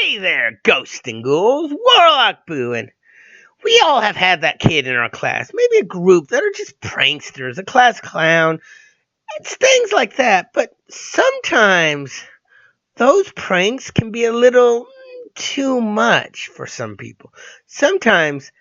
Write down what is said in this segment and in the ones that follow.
Hey there, ghosts and ghouls, Warlock Boo, and we all have had that kid in our class, maybe a group that are just pranksters, a class clown, it's things like that, but sometimes those pranks can be a little too much for some people. Sometimes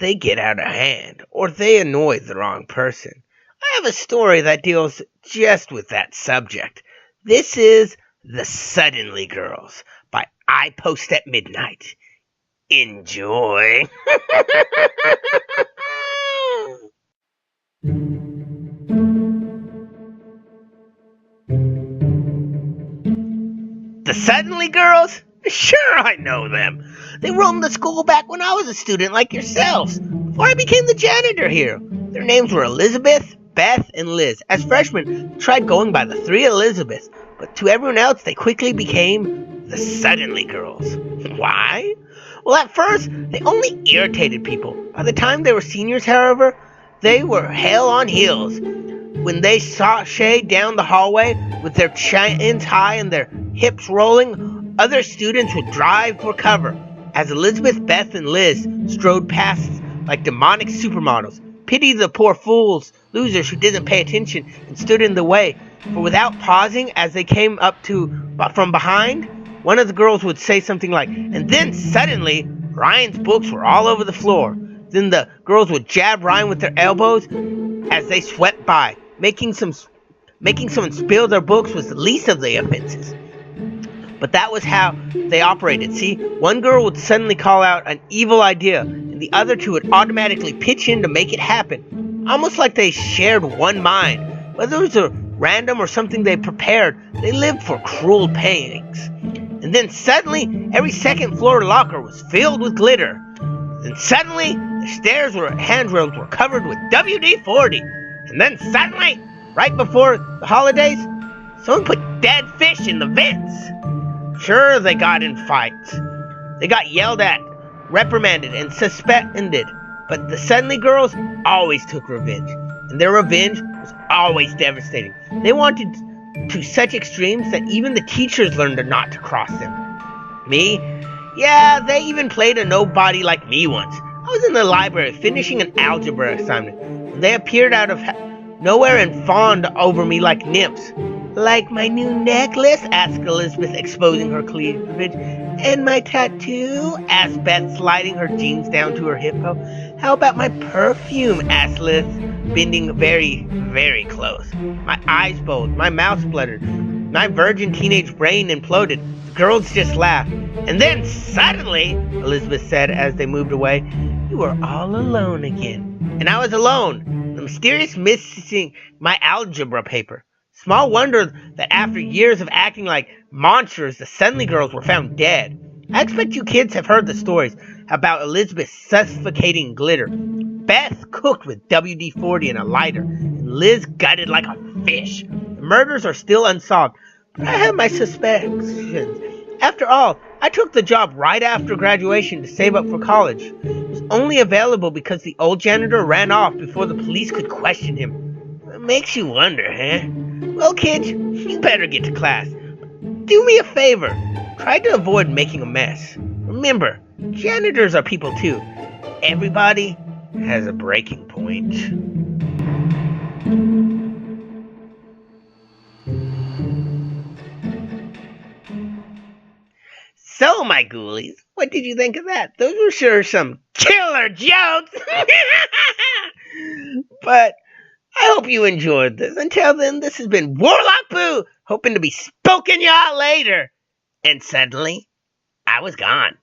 they get out of hand, or they annoy the wrong person. I have a story that deals just with that subject. This is The Suddenly Girls by IPostAtMidNight. Enjoy. The Suddenly Girls? Sure, I know them. They roamed the school back when I was a student like yourselves, before I became the janitor here. Their names were Elizabeth, Beth, and Liz. As freshmen, they tried going by the three Elizabeths, but to everyone else, they quickly became the Suddenly Girls. Why? Well, at first, they only irritated people. By the time they were seniors, however, they were hell on heels. When they sashayed down the hallway with their chins high and their hips rolling, other students would dive for cover as Elizabeth, Beth, and Liz strode past like demonic supermodels. Pity the poor fools, losers who didn't pay attention and stood in the way, for without pausing as they came up from behind, one of the girls would say something like, "And then suddenly, Ryan's books were all over the floor." Then the girls would jab Ryan with their elbows as they swept by. Making someone spill their books was the least of the offenses. But that was how they operated. See, one girl would suddenly call out an evil idea, and the other two would automatically pitch in to make it happen. Almost like they shared one mind. Whether it was a random or something they prepared, they lived for cruel pangs. And then suddenly, every second floor locker was filled with glitter. Then suddenly, the handrails were covered with WD-40. And then suddenly, right before the holidays, someone put dead fish in the vents. Sure, they got in fights. They got yelled at, reprimanded, and suspended. But the Suddenly Girls always took revenge. And their revenge was always devastating. They wanted to such extremes that even the teachers learned not to cross them. Me? Yeah, they even played a nobody like me once. I was in the library finishing an algebra assignment, and they appeared out of nowhere and fawned over me like nymphs. "Like my new necklace?" asked Elizabeth, exposing her cleavage. "And my tattoo?" asked Beth, sliding her jeans down to her hip belt. "How about my perfume?" asked Liz, bending very, very close. My eyes bulged, my mouth spluttered, my virgin teenage brain imploded. The girls just laughed. "And then suddenly," Elizabeth said as they moved away, "you were all alone again." And I was alone. The mysterious missing my algebra paper. Small wonder that after years of acting like monsters, the Suddenly Girls were found dead. I expect you kids have heard the stories about Elizabeth suffocating glitter, Beth cooked with WD-40 and a lighter, and Liz gutted like a fish. The murders are still unsolved, but I have my suspicions. After all, I took the job right after graduation to save up for college. It was only available because the old janitor ran off before the police could question him. It makes you wonder, huh? Well, kids, you better get to class. Do me a favor. Try to avoid making a mess. Remember, janitors are people too. Everybody has a breaking point. So, my ghoulies, what did you think of that? Those were sure some killer jokes! But I hope you enjoyed this. Until then, this has been Warlock Boo, hoping to be spoken y'all later. And suddenly, I was gone.